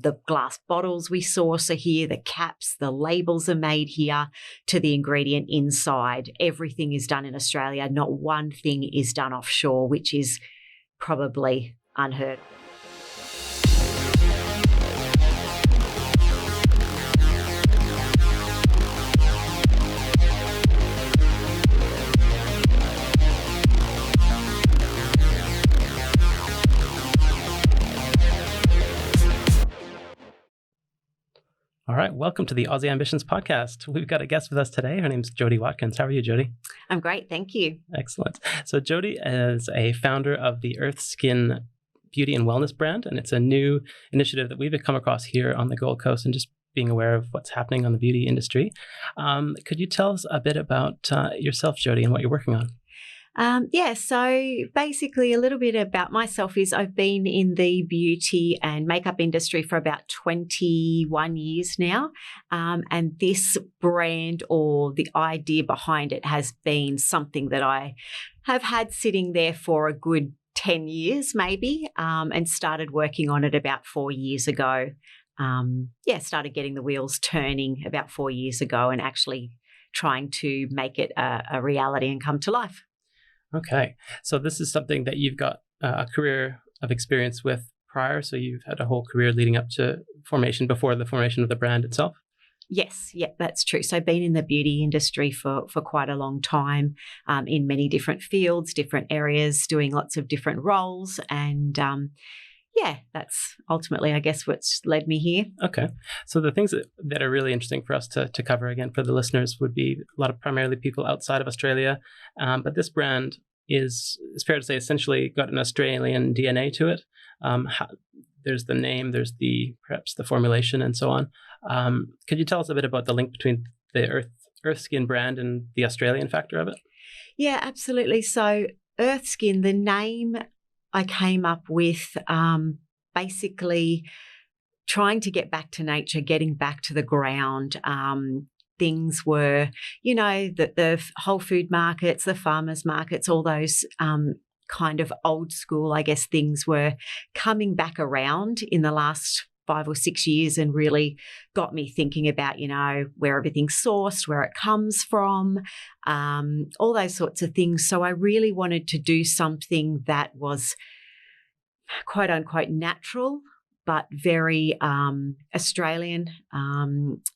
the glass bottles we source are here, the caps, the labels are made here, to the ingredient inside. Everything is done in Australia. Not one thing is done offshore, which is probably unheard of. All right, welcome to the Aussie Ambitions podcast. We've got a guest with us today. Her name's Jodie Watkins. How are you, Jodie? I'm great, thank you. Excellent. So Jodie is a founder of the Urth Skin beauty and wellness brand, and it's a new initiative that we've come across here on the Gold Coast and just being aware of what's happening on the beauty industry. Could you tell us a bit about yourself, Jodie, and what you're working on? So basically a little bit about myself is I've been in the beauty and makeup industry for about 21 years now. And this brand, or the idea behind it, has been something that I have had sitting there for a good 10 years maybe, and started working on it about 4 years ago. Started getting the wheels turning about 4 years ago and actually trying to make it a reality and come to life. Okay. So this is something that you've got a career of experience with prior. So you've had a whole career leading up to formation, before the formation of the brand itself? Yes, that's true. So I've been in the beauty industry for quite a long time, in many different fields, different areas, doing lots of different roles. And that's ultimately, I guess, what's led me here. Okay. So the things that are really interesting for us to cover, again, for the listeners, would be a lot of primarily people outside of Australia. But this brand is, it's fair to say, essentially got an Australian DNA to it. There's the name, there's perhaps the formulation and so on. Could you tell us a bit about the link between the Urth Skin brand and the Australian factor of it? Yeah, absolutely. So Urth Skin, the name I came up with, basically trying to get back to nature, getting back to the ground. Things were, the whole food markets, the farmers markets, all those kind of old school, I guess, things were coming back around in the last 5 or 6 years, and really got me thinking about, where everything's sourced, where it comes from, all those sorts of things. So I really wanted to do something that was quote unquote natural, but very Australian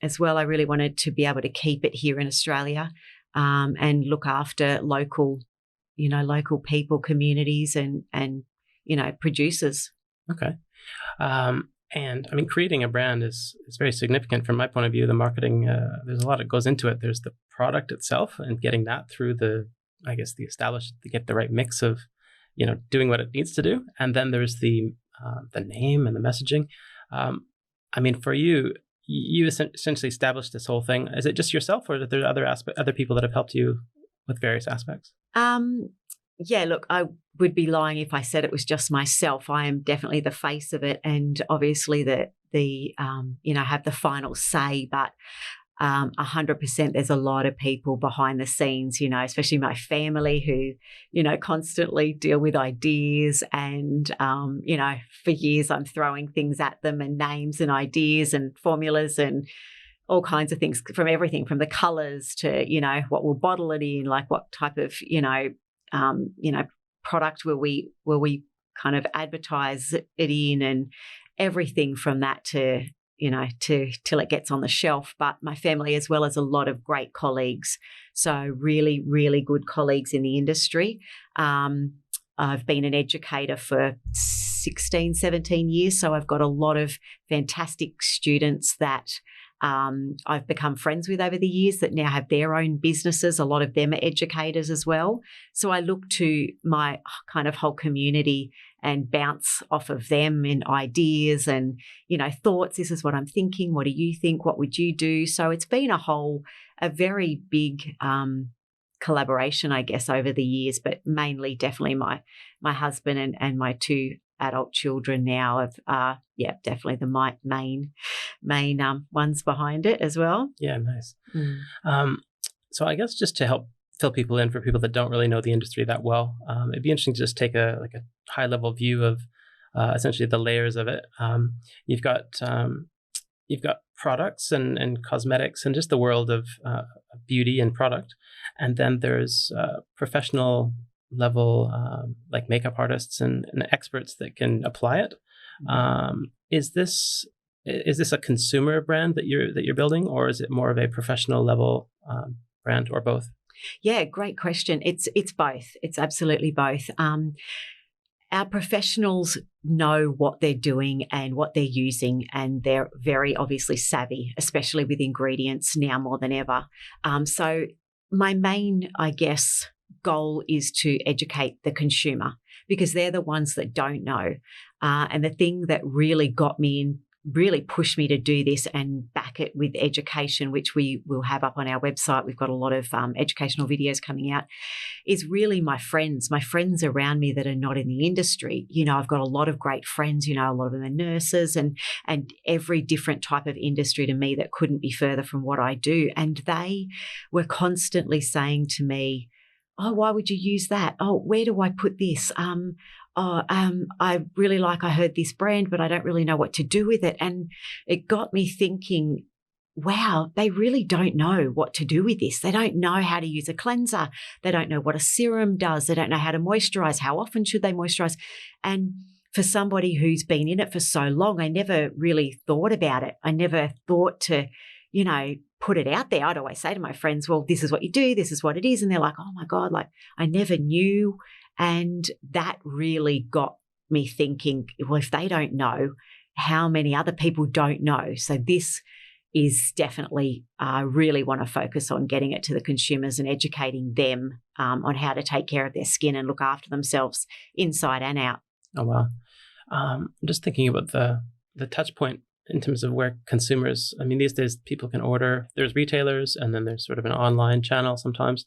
as well. I really wanted to be able to keep it here in Australia, and look after local people, communities, and producers. Okay. And I mean, creating a brand is very significant from my point of view. The marketing, there's a lot that goes into it. There's the product itself and getting that through the established, to get the right mix of, doing what it needs to do. And then there's the name and the messaging. I mean, for you essentially established this whole thing. Is it just yourself, or are there other people that have helped you with various aspects? Look, I would be lying if I said it was just myself. I am definitely the face of it, and obviously the have the final say, but 100% there's a lot of people behind the scenes, especially my family who, constantly deal with ideas, and, for years I'm throwing things at them, and names and ideas and formulas and all kinds of things, from everything from the colours to, what we'll bottle it in, like what type of, product will we kind of advertise it in, and everything from that to till it gets on the shelf. But my family, as well as a lot of great colleagues, so really, really good colleagues in the industry. I've been an educator for 16, 17 years, so I've got a lot of fantastic students that I've become friends with over the years that now have their own businesses. A lot of them are educators as well. So I look to my kind of whole community and bounce off of them in ideas and, thoughts. This is what I'm thinking. What do you think? What would you do? So it's been a very big collaboration, I guess, over the years, but mainly definitely my husband and my 2 adult children now are definitely the main ones behind it as well. Yeah, nice. So I guess just to help fill people in, for people that don't really know the industry that well, it'd be interesting to just take a high level view of essentially the layers of it. You've got products and cosmetics and just the world of beauty and product, and then there's professional level like makeup artists and experts that can apply it. Is this a consumer brand that you're building, or is it more of a professional level brand, or both? Yeah, great question. It's both. It's absolutely both. Our professionals know what they're doing and what they're using, and they're very obviously savvy, especially with ingredients now more than ever. So my main, I guess, goal is to educate the consumer, because they're the ones that don't know. And the thing that really really pushed me to do this and back it with education, which we will have up on our website. We've got a lot of educational videos coming out, is really my friends around me that are not in the industry. I've got a lot of great friends, a lot of them are nurses and every different type of industry to me that couldn't be further from what I do. And they were constantly saying to me, oh, why would you use that? Oh, where do I put this? I really I heard this brand, but I don't really know what to do with it. And it got me thinking, wow, they really don't know what to do with this. They don't know how to use a cleanser. They don't know what a serum does. They don't know how to moisturize. How often should they moisturize? And for somebody who's been in it for so long, I never really thought about it. I never thought to, put it out there. I'd always say to my friends, well, this is what you do. This is what it is. And they're like, oh my God, I never knew. And that really got me thinking, well, if they don't know, how many other people don't know? So this is definitely, I really want to focus on getting it to the consumers and educating them on how to take care of their skin and look after themselves inside and out. Oh, wow. I'm just thinking about the touch point in terms of where consumers, these days people can order, there's retailers and then there's sort of an online channel sometimes.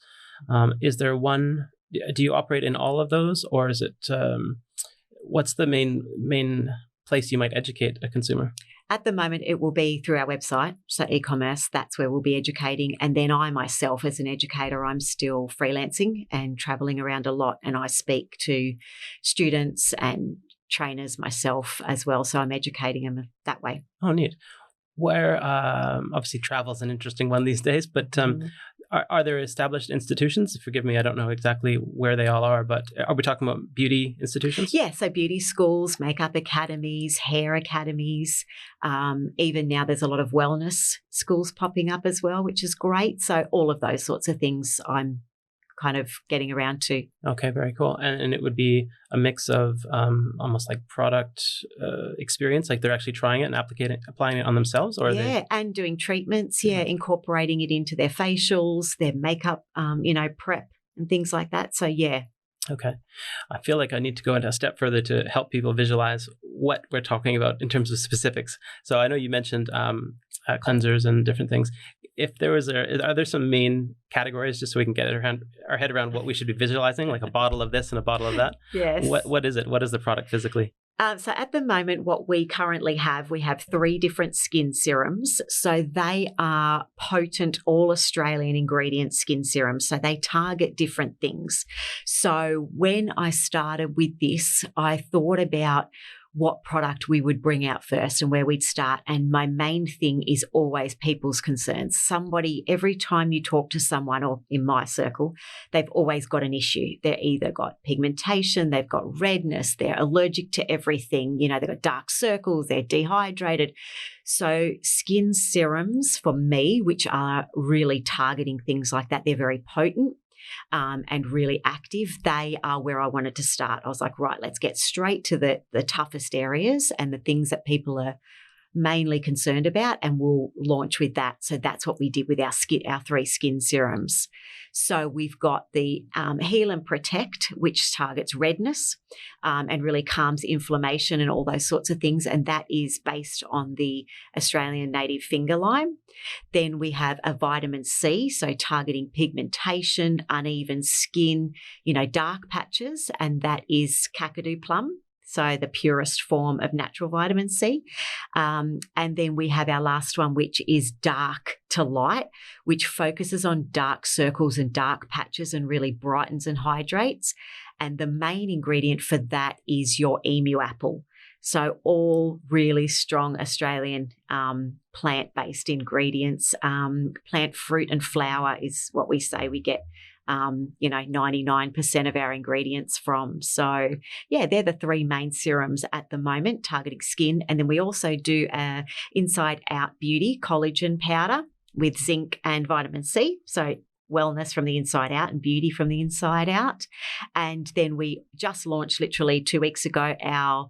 Is there one, do you operate in all of those, or is it, what's the main place you might educate a consumer? At the moment, it will be through our website, so e-commerce, that's where we'll be educating. And then I myself, as an educator, I'm still freelancing and traveling around a lot, and I speak to students and trainers myself as well, so I'm educating them that way. Oh, neat. Where, obviously travel is an interesting one these days, but are there established institutions? Forgive me, I don't know exactly where they all are, but are we talking about beauty institutions? Yeah, so beauty schools, makeup academies, hair academies. Even now there's a lot of wellness schools popping up as well, which is great. So all of those sorts of things I'm kind of getting around to. Okay, very cool. And it would be a mix of almost like product experience, like they're actually trying it and applying it on themselves, or and doing treatments, incorporating it into their facials, their makeup, prep and things like that. So Okay. I feel like I need to go into a step further to help people visualize what we're talking about in terms of specifics. So I know you mentioned cleansers and different things. If there was are there some main categories, just so we can get our head around what we should be visualizing, like a bottle of this and a bottle of that? Yes. What is it? What is the product physically? So at the moment, what we currently have, we have 3 different skin serums. So they are potent, all Australian ingredient skin serums. So they target different things. So when I started with this, I thought about what product we would bring out first and where we'd start. And my main thing is always people's concerns. Every time you talk to someone, or in my circle, they've always got an issue. They've either got pigmentation, they've got redness, they're allergic to everything, they've got dark circles, they're dehydrated. So skin serums for me, which are really targeting things like that, they're very potent. And really active, they are where I wanted to start. I was like, right, let's get straight to the toughest areas and the things that people are mainly concerned about, and we'll launch with that. So that's what we did with our 3 skin serums. So we've got the Heal and Protect, which targets redness and really calms inflammation and all those sorts of things, and that is based on the Australian native finger lime. Then we have a vitamin C, so targeting pigmentation, uneven skin, dark patches, and that is Kakadu plum. So the purest form of natural vitamin C. And then we have our last one, which is dark to light, which focuses on dark circles and dark patches and really brightens and hydrates. And the main ingredient for that is your emu apple. So all really strong Australian plant-based ingredients. Plant, fruit and flower is what we say we get 99% of our ingredients from. So, yeah, they're the three main serums at the moment, targeting skin. And then we also do Inside Out Beauty collagen powder with zinc and vitamin C. So wellness from the inside out and beauty from the inside out. And then we just launched literally 2 weeks ago our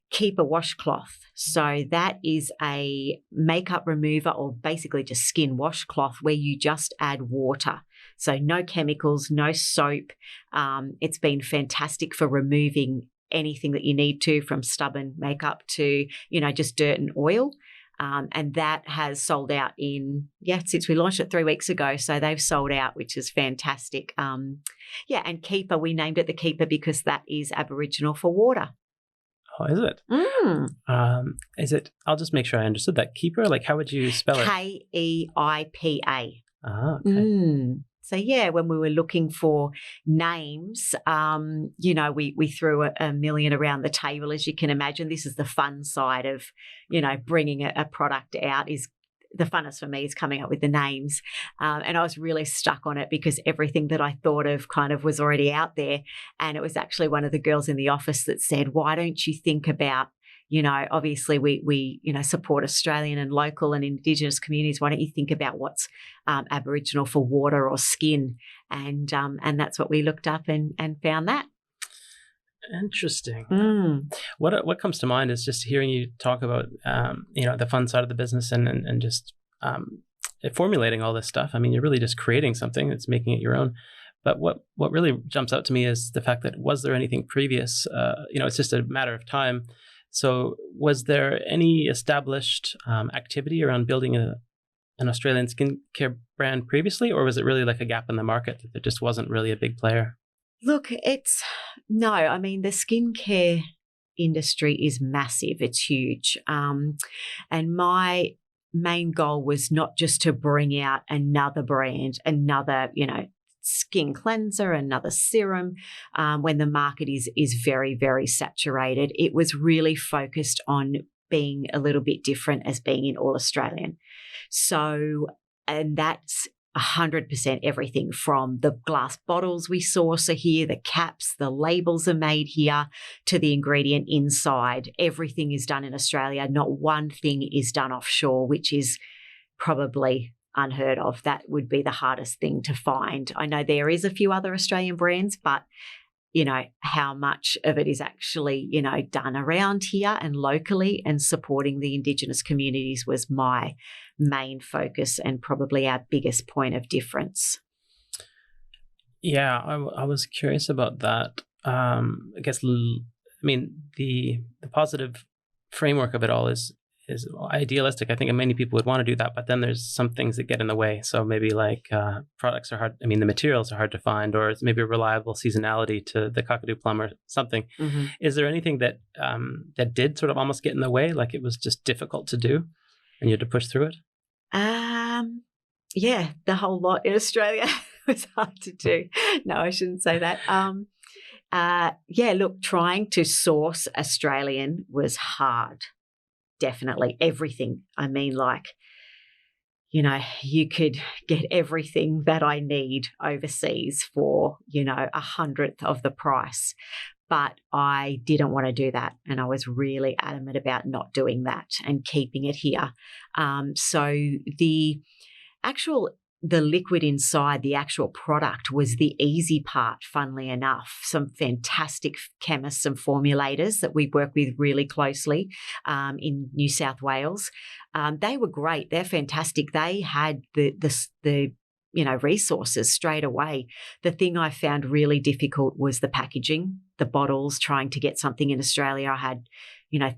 Keeper washcloth. So that is a makeup remover, or basically just skin washcloth, where you just add water. So no chemicals, no soap. It's been fantastic for removing anything that you need to, from stubborn makeup to, just dirt and oil. And that has sold out since we launched it 3 weeks ago. So they've sold out, which is fantastic. And Keeper, we named it the Keeper because that is Aboriginal for water. Oh, is it? Is it? I'll just make sure I understood that. Keeper, like how would you spell it? Keipa. Ah, okay. So, when we were looking for names, we threw a million around the table, as you can imagine. This is the fun side of, bringing a product out. Is the funnest for me is coming up with the names. And I was really stuck on it because everything that I thought of kind of was already out there. And it was actually one of the girls in the office that said, why don't you think about, obviously we support Australian and local and Indigenous communities. Why don't you think about what's Aboriginal for water or skin? And that's what we looked up and found that. Interesting. What comes to mind is just hearing you talk about the fun side of the business and just formulating all this stuff. I mean, you're really just creating something that's making it your own. But what really jumps out to me is the fact that, was there anything previous? It's just a matter of time. So was there any established activity around building an Australian skincare brand previously, or was it really like a gap in the market that there just wasn't really a big player? Look, the skincare industry is massive. It's huge. And my main goal was not just to bring out another brand, another, skin cleanser, another serum, when the market is very, very saturated. It was really focused on being a little bit different as being in all Australian. So, and that's 100% everything from the glass bottles we source are here, the caps, the labels are made here, to the ingredient inside. Everything is done in Australia. Not one thing is done offshore, which is probably unheard of. That would be the hardest thing to find. I know there is a few other Australian brands, but how much of it is actually, done around here and locally, and supporting the Indigenous communities was my main focus and probably our biggest point of difference. Yeah, I was curious about that. I guess, the positive framework of it all is idealistic. I think many people would want to do that, but then there's some things that get in the way. So maybe like products are hard. The materials are hard to find, or it's maybe a reliable seasonality to the cockatoo plum or something. Mm-hmm. Is there anything that that did sort of almost get in the way? Like it was just difficult to do and you had to push through it? Yeah, the whole lot in Australia was hard to do. No, I shouldn't say that. Look, trying to source Australian was hard. Definitely everything. You could get everything that I need overseas for, 100th of the price. But I didn't want to do that. And I was really adamant about not doing that and keeping it here. So the liquid inside, the actual product, was the easy part, funnily enough. Some fantastic chemists and formulators that we work with really closely in New South Wales. They were great. They're fantastic. They had the resources straight away. The thing I found really difficult was the packaging, the bottles, trying to get something in Australia. I had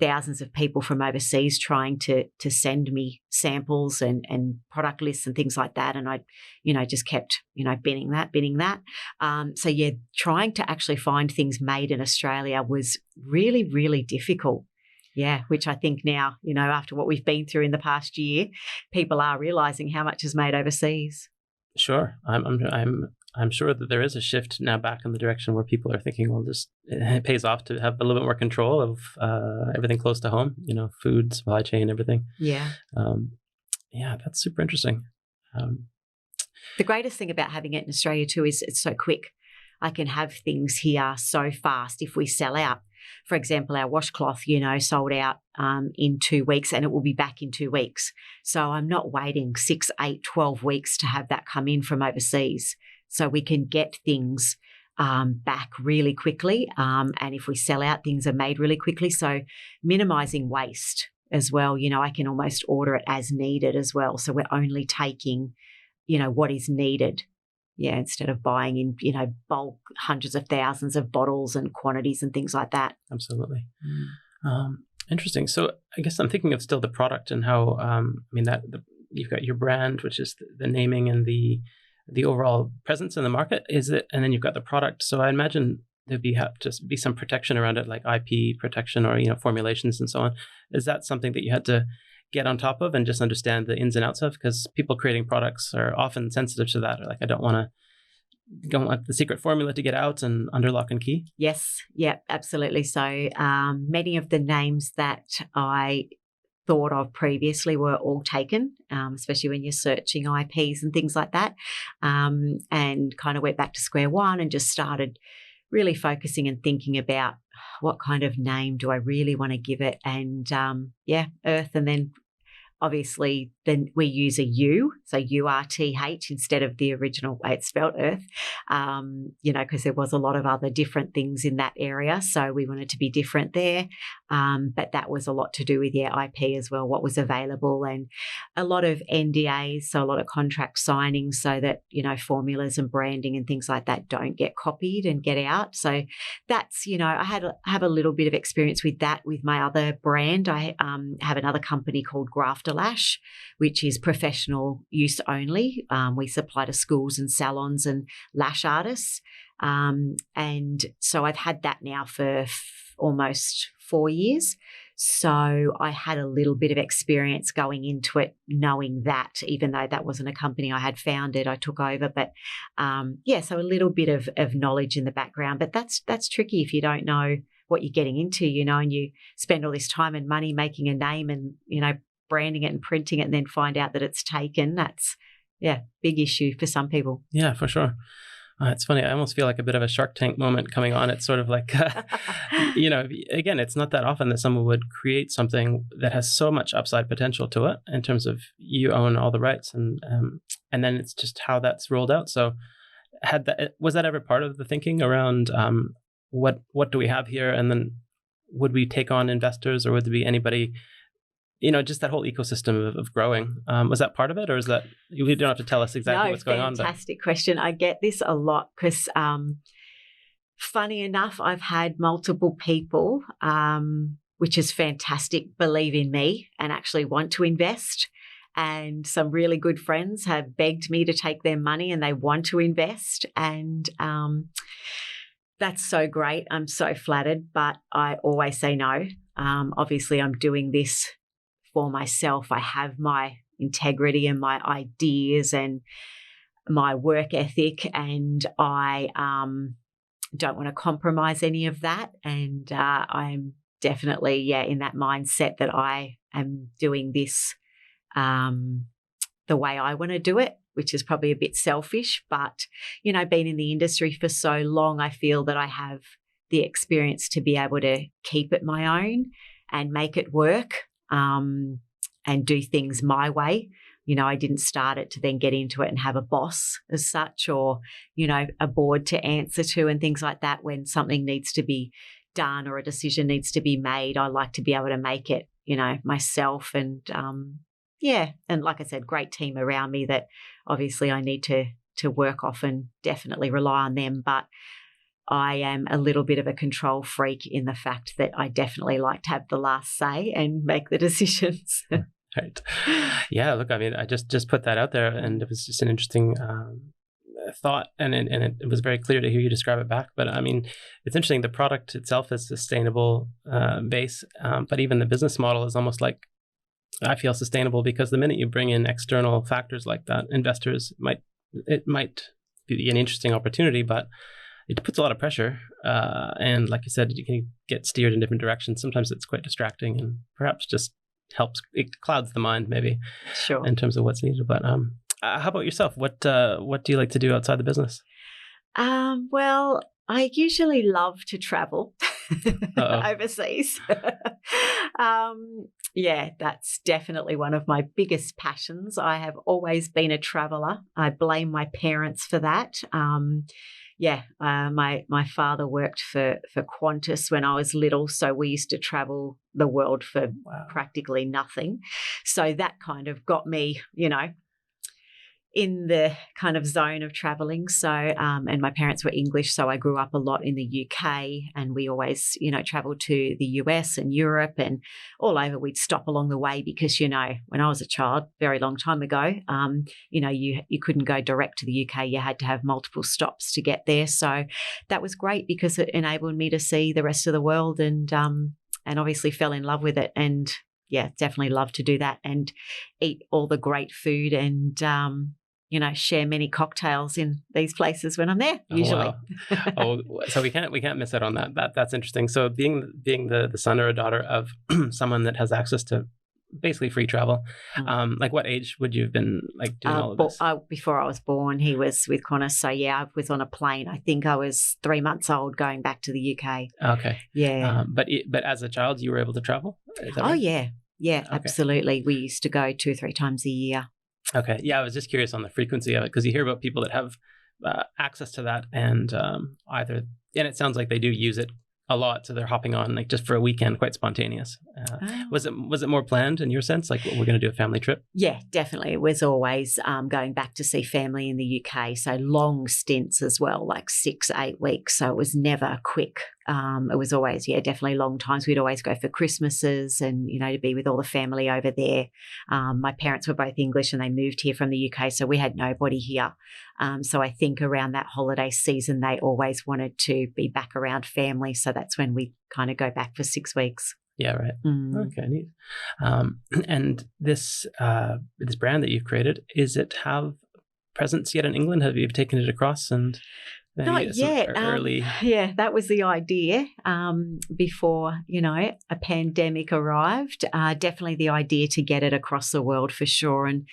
thousands of people from overseas trying to send me samples and product lists and things like that. And I, just kept, binning that. Trying to actually find things made in Australia was really, really difficult. Yeah, which I think now, after what we've been through in the past year, people are realising how much is made overseas. Sure. I'm I'm sure that there is a shift now back in the direction where people are thinking, well, it pays off to have a little bit more control of everything close to home, food, supply chain, everything. Yeah. Yeah, that's super interesting. The greatest thing about having it in Australia too is it's so quick. I can have things here so fast if we sell out. For example, our washcloth, sold out in 2 weeks, and it will be back in 2 weeks. So I'm not waiting 6, 8, 12 weeks to have that come in from overseas. So we can get things back really quickly. And if we sell out, things are made really quickly. So minimizing waste as well. I can almost order it as needed as well. So we're only taking, what is needed. Yeah, instead of buying in, bulk hundreds of thousands of bottles and quantities and things like that. Absolutely. Interesting. So I guess I'm thinking of still the product and how, you've got your brand, which is the naming and the overall presence in the market, is it? And then you've got the product. So I imagine there'd have to be some protection around it, like IP protection or, formulations and so on. Is that something that you had to get on top of and just understand the ins and outs of? Because people creating products are often sensitive to that. Or like, I don't want the secret formula to get out and under lock and key. Yes. Yeah, absolutely. So many of the names that I thought of previously were all taken, especially when you're searching IPs and things like that, and kind of went back to square one and just started really focusing and thinking about what kind of name do I really want to give it. And Urth. And then obviously then we use a U, so URTH instead of the original way it's spelled, Urth, because there was a lot of other different things in that area. So we wanted to be different there. But that was a lot to do with, IP as well, what was available, and a lot of NDAs, so a lot of contract signings so that, formulas and branding and things like that don't get copied and get out. So that's, I have a little bit of experience with that with my other brand. I have another company called Lash, which is professional use only. We supply to schools and salons and lash artists. And so I've had that now for almost 4 years. So I had a little bit of experience going into it, knowing that, even though that wasn't a company I had founded, I took over. But so a little bit of knowledge in the background. But that's tricky if you don't know what you're getting into, and you spend all this time and money making a name and, branding it and printing it and then find out that it's taken. That's, big issue for some people. Yeah, for sure. It's funny. I almost feel like a bit of a Shark Tank moment coming on. It's sort of like, again, it's not that often that someone would create something that has so much upside potential to it in terms of you own all the rights and then it's just how that's rolled out. So was that ever part of the thinking around what do we have here? And then would we take on investors or would there be anybody, just that whole ecosystem of growing? Was that part of it, or is that, you don't have to tell us exactly what's going on? Fantastic question. I get this a lot because funny enough, I've had multiple people, which is fantastic, believe in me and actually want to invest. And some really good friends have begged me to take their money and they want to invest. And that's so great. I'm so flattered, but I always say no. Obviously, I'm doing this for myself. I have my integrity and my ideas and my work ethic, and I don't want to compromise any of that. And I'm definitely, in that mindset that I am doing this the way I want to do it, which is probably a bit selfish. But, being in the industry for so long, I feel that I have the experience to be able to keep it my own and make it work. And do things my way. I didn't start it to then get into it and have a boss as such, or, a board to answer to and things like that. When something needs to be done or a decision needs to be made, I like to be able to make it, myself. And and like I said, great team around me that obviously I need to work off and definitely rely on them. But I am a little bit of a control freak in the fact that I definitely like to have the last say and make the decisions. Right. Yeah. Look, I just put that out there, and it was just an interesting thought, and it was very clear to hear you describe it back. But it's interesting. The product itself is sustainable base, but even the business model is almost like, I feel, sustainable, because the minute you bring in external factors like that, investors might be an interesting opportunity, but it puts a lot of pressure. And like you said, you can get steered in different directions. Sometimes it's quite distracting and perhaps just it clouds the mind maybe in terms of what's needed. But how about yourself? What do you like to do outside the business? Well, I usually love to travel overseas. Yeah, that's definitely one of my biggest passions. I have always been a traveller. I blame my parents for that. My father worked for Qantas when I was little, so we used to travel the world for practically nothing. So that kind of got me, in the kind of zone of traveling. So, and my parents were English, so I grew up a lot in the UK, and we always, traveled to the US and Europe and all over. We'd stop along the way because, when I was a child, very long time ago, you couldn't go direct to the UK. You had to have multiple stops to get there. So that was great because it enabled me to see the rest of the world and obviously fell in love with it. And yeah, definitely love to do that and eat all the great food and, share many cocktails in these places when I'm there, usually. Oh, wow. So we can't miss out on that. That's interesting. So being the son or a daughter of someone that has access to basically free travel, like what age would you have been like doing all of this? Before I was born, he was with Qantas. So yeah, I was on a plane. I think I was 3 months old going back to the UK. Okay. Yeah. But as a child, you were able to travel? Is that right? Oh, yeah. Yeah, okay. Absolutely. We used to go 2 or 3 times a year. Okay. Yeah, I was just curious on the frequency of it because you hear about people that have access to that and and it sounds like they do use it a lot, so they're hopping on like just for a weekend, quite spontaneous. Was it more planned in your sense? Like we're going to do a family trip? Yeah, definitely. It was always going back to see family in the UK. So long stints as well, like 6, 8 weeks. So it was never quick. It was always, definitely long times. We'd always go for Christmases and, to be with all the family over there. My parents were both English and they moved here from the UK, so we had nobody here. So I think around that holiday season, they always wanted to be back around family. So that's when we kind of go back for 6 weeks. Yeah, right. Okay, neat. And this brand that you've created, is it have presence yet in England? Have you taken it across and... Not yet. That was the idea before, a pandemic arrived. Definitely the idea to get it across the world for sure and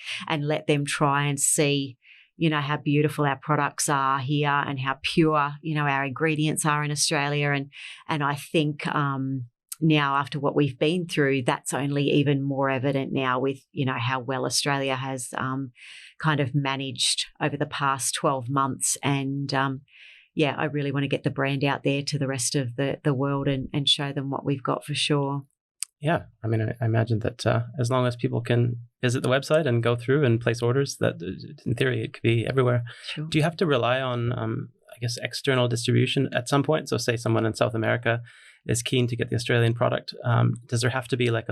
let them try and see, how beautiful our products are here and how pure, our ingredients are in Australia. And I think now after what we've been through, that's only even more evident now with, how well Australia has kind of managed over the past 12 months. And I really want to get the brand out there to the rest of the world and show them what we've got for sure. Yeah. I mean, I imagine that as long as people can visit the website and go through and place orders, that in theory it could be everywhere. Sure. Do you have to rely on, external distribution at some point? So say someone in South America is keen to get the Australian product. Does there have to be like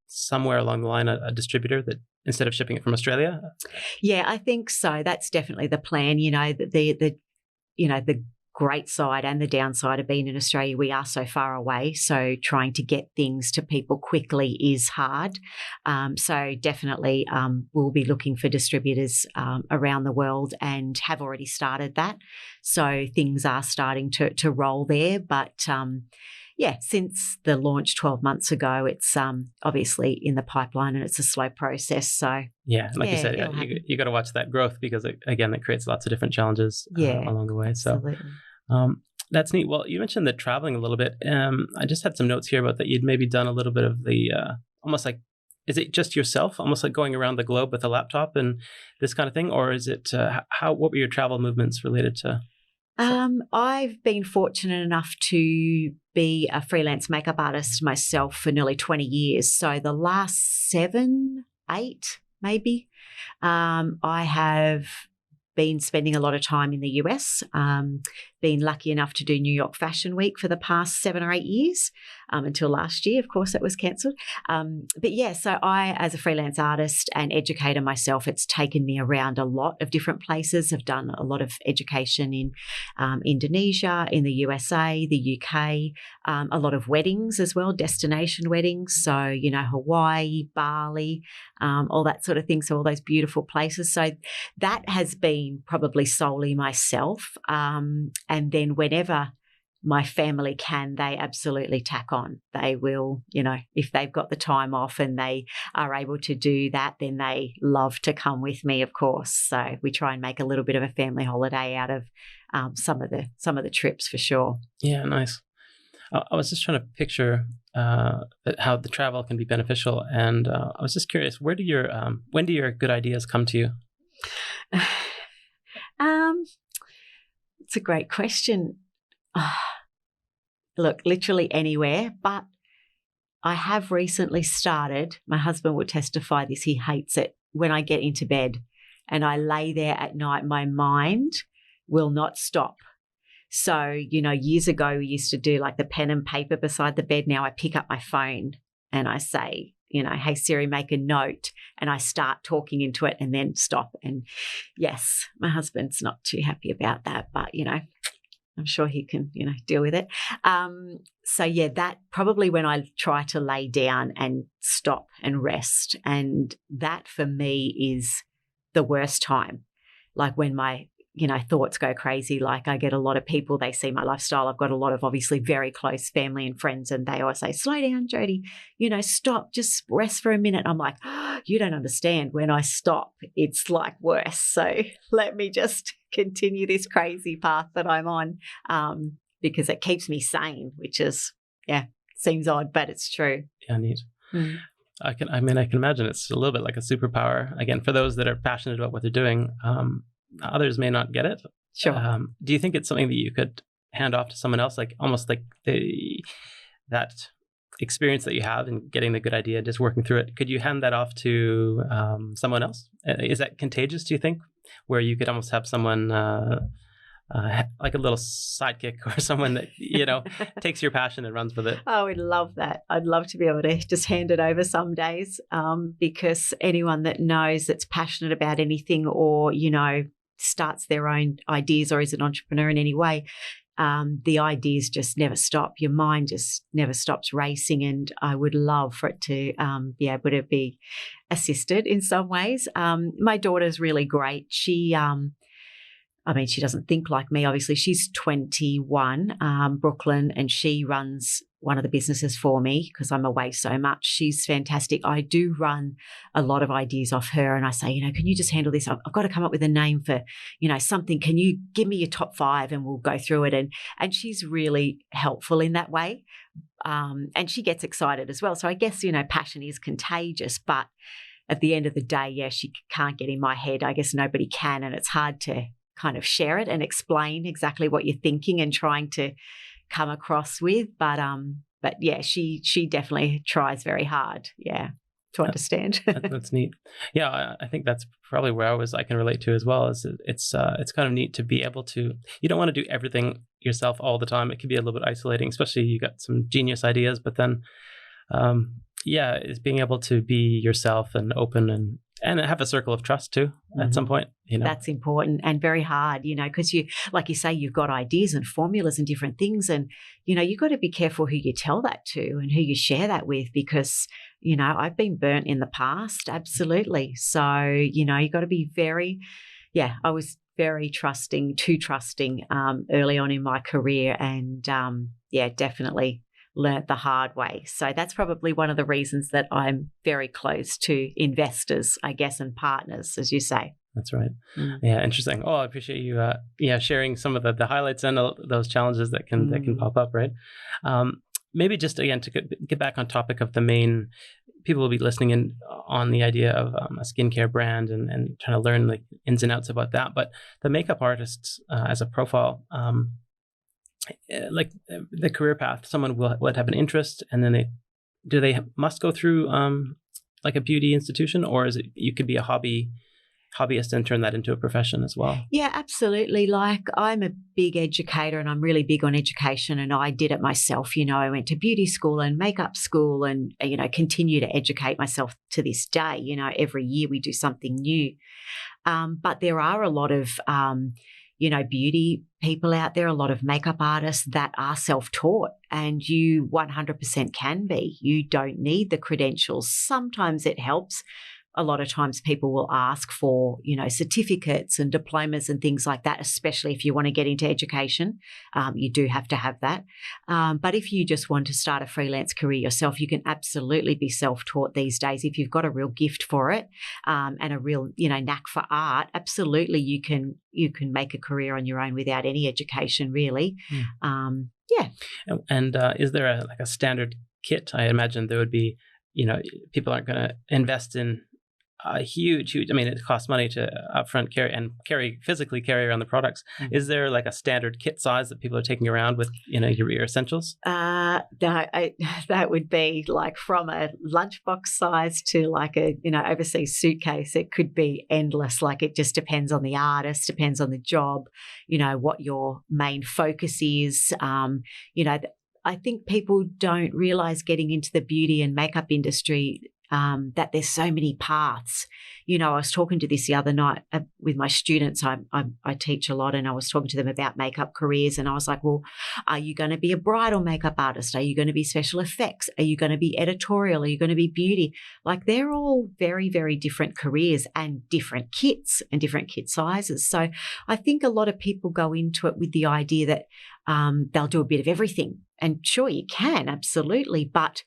somewhere along the line a distributor that instead of shipping it from Australia? Yeah, I think so. That's definitely the plan. The great side and the downside of being in Australia, we are so far away. So trying to get things to people quickly is hard. So definitely we'll be looking for distributors around the world and have already started that. So things are starting to roll there. But since the launch 12 months ago, it's obviously in the pipeline and it's a slow process. So you said, you got to watch that growth because it creates lots of different challenges along the way. Absolutely. So that's neat. Well, you mentioned the traveling a little bit. I just had some notes here about that you'd maybe done a little bit of the almost like, is it just yourself, almost like going around the globe with a laptop and this kind of thing, or is it what were your travel movements related to? I've been fortunate enough to be a freelance makeup artist myself for nearly 20 years. So the last 7, 8 maybe, I have been spending a lot of time in the US, been lucky enough to do New York Fashion Week for the past 7 or 8 years, until last year, of course, that was cancelled. But yeah, so I, as a freelance artist and educator myself, it's taken me around a lot of different places. I've done a lot of education in Indonesia, in the USA, the UK, a lot of weddings as well, destination weddings. So, you know, Hawaii, Bali, all that sort of thing. So all those beautiful places. So that has been probably solely myself. And then whenever my family can, they absolutely tack on. They will, you know, if they've got the time off and they are able to do that, then they love to come with me, of course. So we try and make a little bit of a family holiday out of some of the trips for sure. Yeah, nice. I was just trying to picture how the travel can be beneficial, and I was just curious, when do your good ideas come to you? It's a great question. Look, literally anywhere, but I have recently started, my husband will testify this, he hates it, when I get into bed and I lay there at night, my mind will not stop. So, you know, years ago we used to do like the pen and paper beside the bed. Now I pick up my phone and I say, you know, hey Siri, make a note, and I start talking into it and then stop. And yes, my husband's not too happy about that, but you know, I'm sure he can, you know, deal with it. So yeah, that probably when I try to lay down and stop and rest, and that for me is the worst time. Like when my, you know, thoughts go crazy. Like I get a lot of people, they see my lifestyle. I've got a lot of obviously very close family and friends, and they always say, slow down, Jodie, you know, stop, just rest for a minute. I'm like, oh, you don't understand. When I stop, it's like worse. So let me just continue this crazy path that I'm on, because it keeps me sane, which is, yeah, seems odd, but it's true. Yeah, neat. Mm. I can imagine it's a little bit like a superpower. Again, for those that are passionate about what they're doing, others may not get it. Sure. Do you think it's something that you could hand off to someone else, like almost like that experience that you have in getting the good idea, just working through it? Could you hand that off to someone else? Is that contagious, do you think, where you could almost have someone like a little sidekick or someone that, you know, takes your passion and runs with it? I would love that. I'd love to be able to just hand it over some days, because anyone that knows, that's passionate about anything, or, you know, starts their own ideas or is an entrepreneur in any way, the ideas just never stop. Your mind just never stops racing, and I would love for it to be able to be assisted in some ways. My daughter's really great. She doesn't think like me, obviously. She's 21, Brooklyn, and she runs one of the businesses for me because I'm away so much. She's fantastic. I do run a lot of ideas off her, and I say, you know, can you just handle this? I've got to come up with a name for, you know, something. Can you give me your top 5 and we'll go through it? And she's really helpful in that way. And she gets excited as well. So I guess, you know, passion is contagious, but at the end of the day, yeah, she can't get in my head. I guess nobody can, and it's hard to kind of share it and explain exactly what you're thinking and trying to come across with. But yeah, she definitely tries very hard, yeah, to understand. That's neat. Yeah, I think that's probably where I can relate to as well. Is it's kind of neat to be able to, you don't want to do everything yourself all the time. It can be a little bit isolating, especially you got some genius ideas, but then yeah, is being able to be yourself and open and have a circle of trust too at some point, you know. That's important and very hard, you know, because you, like you say, you've got ideas and formulas and different things, and, you know, you've got to be careful who you tell that to and who you share that with, because, you know, I've been burnt in the past, absolutely. So, you know, you've got to be I was very too trusting early on in my career, and definitely learnt the hard way. So that's probably one of the reasons that I'm very close to investors, I guess, and partners, as you say. That's right. Yeah, interesting. Oh, I appreciate you sharing some of the highlights and those challenges that can pop up, right? Maybe just again to get back on topic of the main, people will be listening in on the idea of a skincare brand and trying to learn the ins and outs about that. But the makeup artists as a profile, like the career path, someone would have an interest, and then they must go through like a beauty institution, or is it you could be a hobby hobbyist and turn that into a profession as well. Yeah, absolutely. Like I'm a big educator and I'm really big on education, and I did it myself. I went to beauty school and makeup school and, continue to educate myself to this day. Every year we do something new. But there are a lot of, beauty people out there, a lot of makeup artists that are self-taught, and you 100% can be. You don't need the credentials. Sometimes it helps. A lot of times people will ask for, certificates and diplomas and things like that, especially if you want to get into education. You do have to have that. But if you just want to start a freelance career yourself, you can absolutely be self-taught these days. If you've got a real gift for it and a real, knack for art, absolutely you can make a career on your own without any education, really. Yeah. And is there a standard kit? I imagine there would be, people aren't going to invest in a huge, it costs money to upfront physically carry around the products. Mm-hmm. Is there a standard kit size that people are taking around with, your essentials? That would be from a lunchbox size to a, overseas suitcase. It could be endless. It just depends on the artist, depends on the job, what your main focus is. I think people don't realize getting into the beauty and makeup industry that there's so many paths. I was talking to this the other night with my students. I teach a lot, and I was talking to them about makeup careers, and I was like, well, are you going to be a bridal makeup artist? Are you going to be special effects? Are you going to be editorial? Are you going to be beauty? They're all very, very different careers and different kits and different kit sizes. So I think a lot of people go into it with the idea that they'll do a bit of everything. And sure, you can, absolutely, but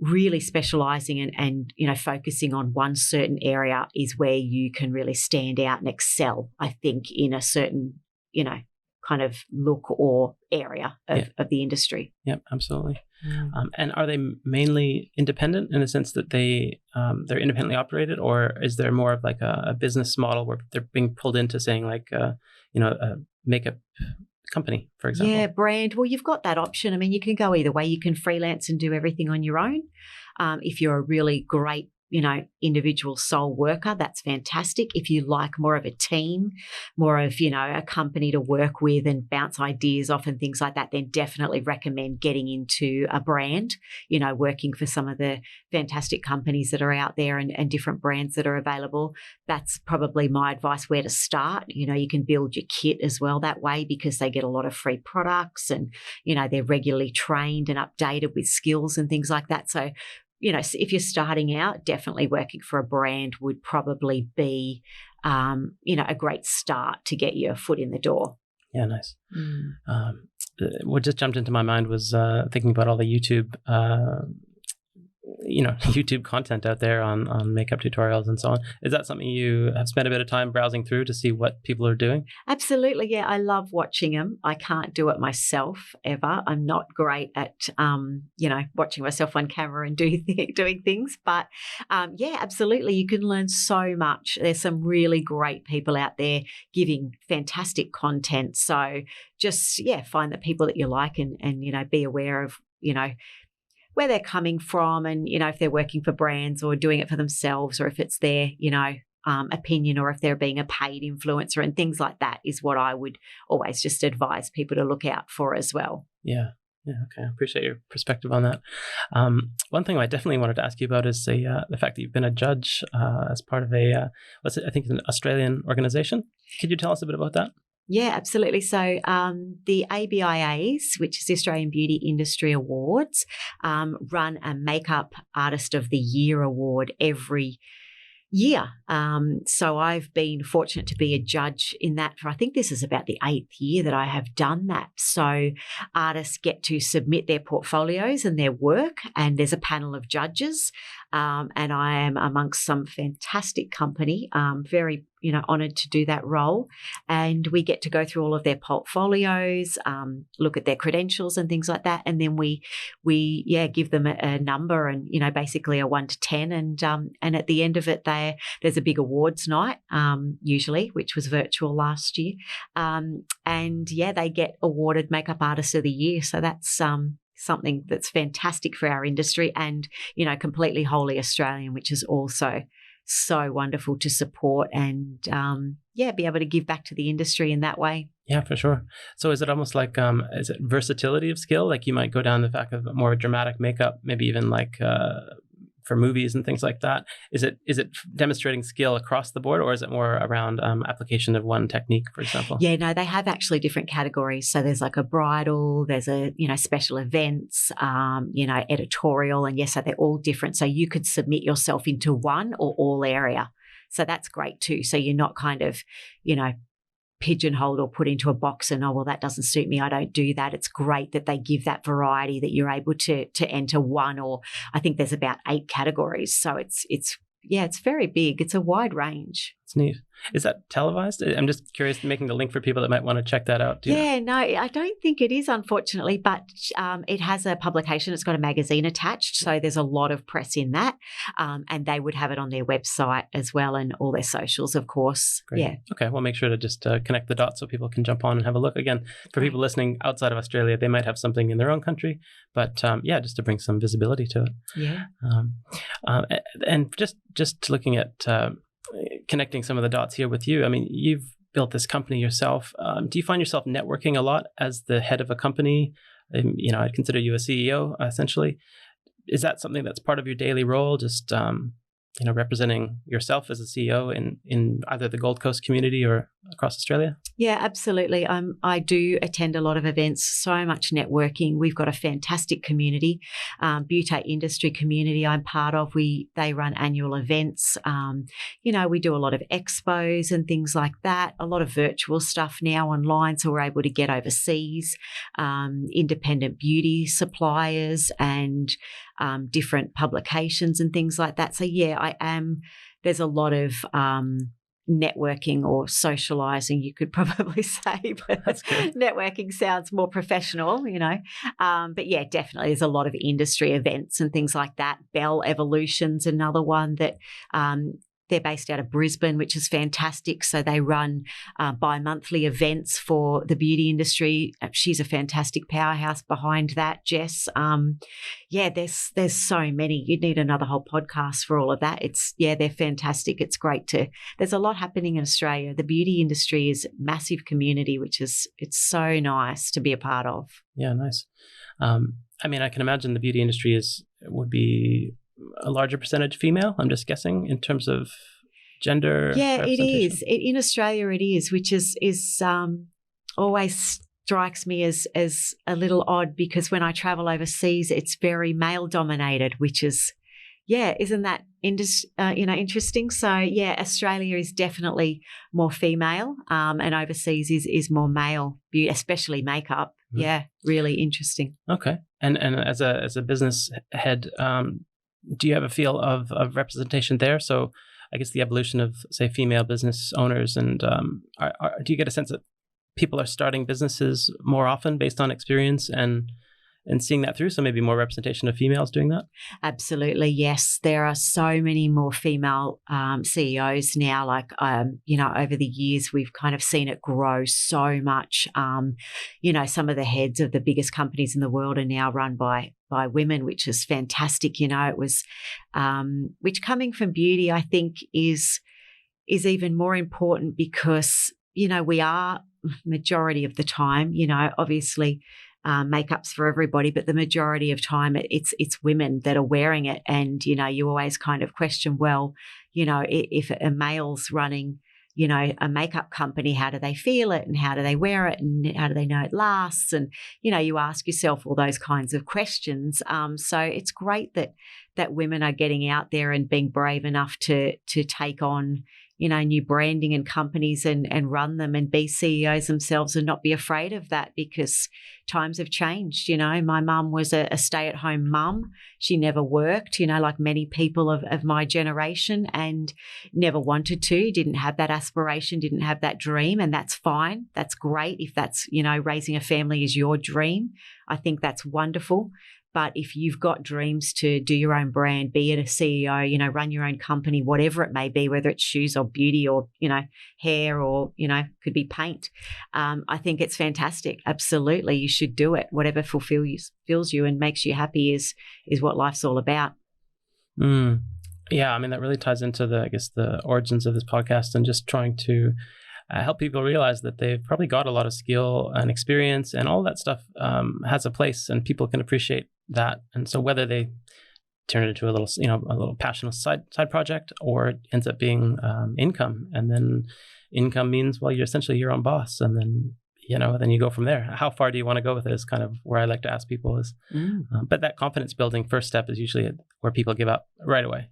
really specialising and focusing on one certain area is where you can really stand out and excel, I think, in a certain, kind of look or area of the industry. Yep, absolutely. And are they mainly independent in the sense that they're independently operated, or is there more of a business model where they're being pulled into saying a makeup company, for example? Yeah, brand. Well, you've got that option. You can go either way. You can freelance and do everything on your own. If you're a really great, individual sole worker, that's fantastic. If you like more of a team, more of, a company to work with and bounce ideas off and things like that, then definitely recommend getting into a brand, working for some of the fantastic companies that are out there and different brands that are available. That's probably my advice where to start. You can build your kit as well that way, because they get a lot of free products and, they're regularly trained and updated with skills and things like that. So, if you're starting out, definitely working for a brand would probably be, a great start to get your foot in the door. Yeah, nice. What just jumped into my mind was thinking about all the YouTube, YouTube content out there on makeup tutorials and so on. Is that something you have spent a bit of time browsing through to see what people are doing? Absolutely. Yeah, I love watching them. I can't do it myself ever. I'm not great at, watching myself on camera and doing things. But yeah, absolutely. You can learn so much. There's some really great people out there giving fantastic content. So just, find the people that you like and be aware of, where they're coming from and, if they're working for brands or doing it for themselves, or if it's their, opinion, or if they're being a paid influencer and things like that is what I would always just advise people to look out for as well. Yeah. Yeah. Okay. I appreciate your perspective on that. One thing I definitely wanted to ask you about is the fact that you've been a judge as part of I think an Australian organization. Could you tell us a bit about that? Yeah, absolutely. So the ABIAs, which is the Australian Beauty Industry Awards, run a Makeup Artist of the Year award every year. So I've been fortunate to be a judge in that for, I think this is about the 8th year that I have done that. So artists get to submit their portfolios and their work, and there's a panel of judges. And I am amongst some fantastic company, very honoured to do that role. And we get to go through all of their portfolios, look at their credentials and things like that. And then we give them a number and, basically a 1 to 10. And at the end of it, there's a big awards night, usually, which was virtual last year. And they get awarded Makeup Artist of the Year. So that's something that's fantastic for our industry and, you know, completely wholly Australian, which is also so wonderful to support and, be able to give back to the industry in that way. Yeah, for sure. So is it almost like, is it versatility of skill? Like you might go down the fact of more dramatic makeup, maybe even like for movies and things like that. Is it demonstrating skill across the board, or is it more around application of one technique, for example? Yeah, no, they have actually different categories. So there's like a bridal, there's a, you know, special events, editorial, and yes, so they're all different. So you could submit yourself into one or all area. So that's great too. So you're not kind of, you know, pigeonholed or put into a box and, oh, well, that doesn't suit me, I don't do that. It's great that they give that variety, that you're able to enter one, or I think there's about 8 categories. So it's very big. It's a wide range. It's neat. Is that televised? I'm just curious, making the link for people that might want to check that out. No, I don't think it is, unfortunately, but it has a publication. It's got a magazine attached, so there's a lot of press in that, and they would have it on their website as well and all their socials, of course. Great. Yeah. Okay, we'll make sure to just connect the dots so people can jump on and have a look. Again, for people listening outside of Australia, they might have something in their own country, but just to bring some visibility to it. Yeah. And just looking at connecting some of the dots here with you. I mean, you've built this company yourself. Do you find yourself networking a lot as the head of a company? I'd consider you a CEO, essentially. Is that something that's part of your daily role, just representing yourself as a CEO in either the Gold Coast community or across Australia? Yeah, absolutely. I do attend a lot of events, so much networking. We've got a fantastic community, beauty industry community I'm part of. They run annual events. We do a lot of expos and things like that, a lot of virtual stuff now online, so we're able to get overseas, independent beauty suppliers and different publications and things like that. So, I am. There's a lot of networking or socializing, you could probably say, but networking sounds more professional, But yeah, definitely there's a lot of industry events and things like that. Bell Evolution's another one that they're based out of Brisbane, which is fantastic. So they run bi-monthly events for the beauty industry. She's a fantastic powerhouse behind that, Jess. There's so many. You'd need another whole podcast for all of that. They're fantastic. It's great there's a lot happening in Australia. The beauty industry is a massive community, it's so nice to be a part of. Yeah, nice. I can imagine the beauty industry would be a larger percentage female, I'm just guessing, in terms of gender. Yeah, it is. In Australia, it is, which is always strikes me as a little odd, because when I travel overseas, it's very male dominated, which is, isn't that interesting? So Australia is definitely more female, and overseas is more male, especially makeup. Mm. Yeah, really interesting. Okay, and as a business head, do you have a feel of representation there? So I guess the evolution of, say, female business owners, and do you get a sense that people are starting businesses more often based on experience and seeing that through? So maybe more representation of females doing that? Absolutely, yes. There are so many more female CEOs now. Over the years, we've kind of seen it grow so much. Some of the heads of the biggest companies in the world are now run by women, which is fantastic. It was, which coming from beauty, I think is even more important, because, we are majority of the time, obviously, makeup's for everybody, but the majority of time it's women that are wearing it. And, you always kind of question, well, if a male's running, a makeup company, how do they feel it and how do they wear it and how do they know it lasts? And, you ask yourself all those kinds of questions. So it's great that women are getting out there and being brave enough to take on, new branding and companies and run them and be CEOs themselves and not be afraid of that, because times have changed. My mum was a stay-at-home mum. She never worked, like many people of my generation, and never wanted to, didn't have that aspiration, didn't have that dream, and that's fine. That's great if that's, raising a family is your dream. I think that's wonderful. But if you've got dreams to do your own brand, be it a CEO, run your own company, whatever it may be, whether it's shoes or beauty or, hair or, could be paint. I think it's fantastic. Absolutely. You should do it. Whatever fulfills you and makes you happy is what life's all about. Yeah, I mean, that really ties into the origins of this podcast and just trying to help people realize that they've probably got a lot of skill and experience, and all that stuff has a place, and people can appreciate that. And so whether they turn it into a little passionate side project, or it ends up being income, and then income means, well, you're essentially your own boss, and then then you go from there. How far do you want to go with it is kind of where I like to ask people is. But that confidence building first step is usually where people give up right away,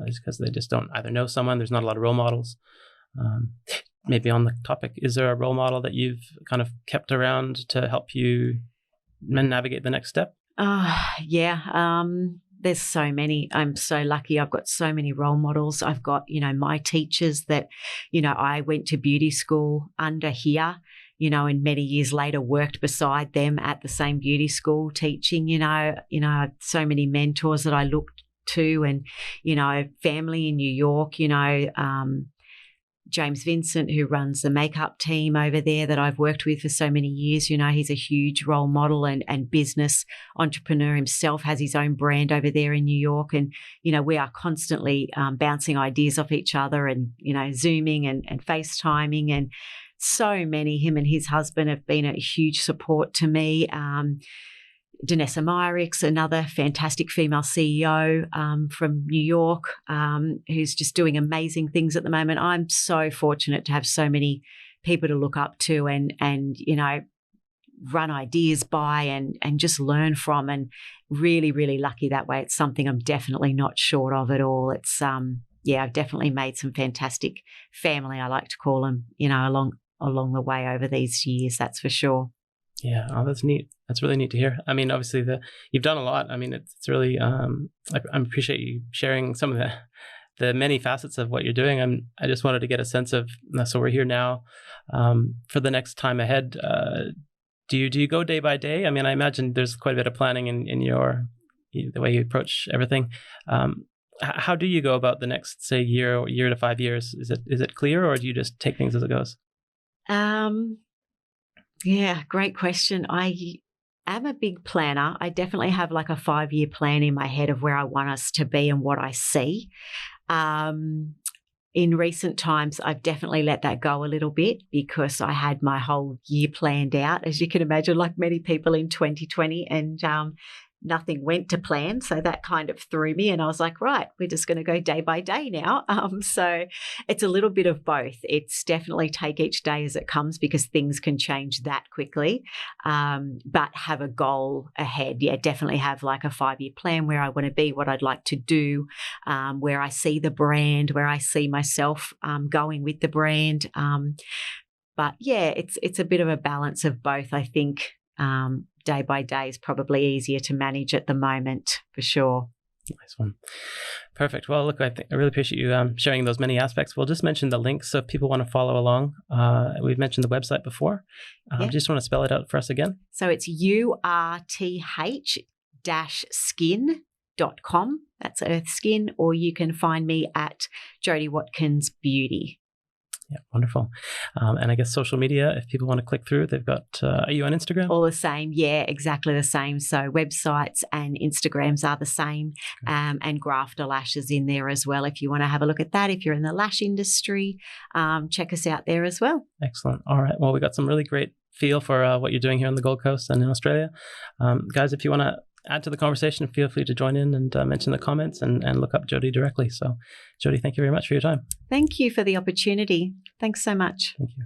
is because they just don't either know someone. There's not a lot of role models. Maybe on the topic, is there a role model that you've kind of kept around to help you navigate the next step? Yeah. There's so many. I'm so lucky. I've got so many role models. I've got, my teachers that, I went to beauty school under here, and many years later worked beside them at the same beauty school teaching, so many mentors that I looked to, and, family in New York, James Vincent, who runs the makeup team over there that I've worked with for so many years. He's a huge role model and business entrepreneur himself, has his own brand over there in New York. And, we are constantly bouncing ideas off each other and, Zooming and FaceTiming, and so many. Him and his husband have been a huge support to me. Danessa Meyerix, another fantastic female CEO from New York, who's just doing amazing things at the moment. I'm so fortunate to have so many people to look up to and run ideas by and just learn from, and really, really lucky that way. It's something I'm definitely not short of at all. It's I've definitely made some fantastic family, I like to call them, along the way over these years, that's for sure. Yeah, oh, that's neat. That's really neat to hear. I mean, obviously, you've done a lot. I mean, it's really. I appreciate you sharing some of the many facets of what you're doing. I just wanted to get a sense of. So we're here now. For the next time ahead, do you go day by day? I mean, I imagine there's quite a bit of planning in the way you approach everything. How do you go about the next, say, year to 5 years? Is it clear, or do you just take things as it goes? Yeah, great question. I am a big planner. I definitely have like a 5-year plan in my head of where I want us to be and what I see. In recent times, I've definitely let that go a little bit because I had my whole year planned out, as you can imagine, like many people in 2020, and nothing went to plan. So that kind of threw me, and I was like, right, we're just going to go day by day now. So it's a little bit of both. It's definitely take each day as it comes because things can change that quickly, but have a goal ahead. Yeah, definitely have like a 5-year plan where I want to be, what I'd like to do, where I see the brand, where I see myself going with the brand. But yeah, it's a bit of a balance of both, I think. Day by day is probably easier to manage at the moment, for sure. Nice one. Perfect. Well, look, I really appreciate you sharing those many aspects. We'll just mention the links so if people want to follow along. We've mentioned the website before. Just want to spell it out for us again. So it's urth-skin.com. That's Urth Skin, or you can find me at Jodie Watkins Beauty. Yeah, wonderful. And I guess social media, if people want to click through, they've got, are you on Instagram? All the same. Yeah, exactly the same. So websites and Instagrams are the same, and Grafter Lashes in there as well. If you want to have a look at that, if you're in the lash industry, check us out there as well. Excellent. All right. Well, we got some really great feel for what you're doing here on the Gold Coast and in Australia. Guys, if you want to add to the conversation, feel free to join in and mention the comments and look up Jodie directly. So, Jodie, thank you very much for your time. Thank you for the opportunity. Thanks so much. Thank you.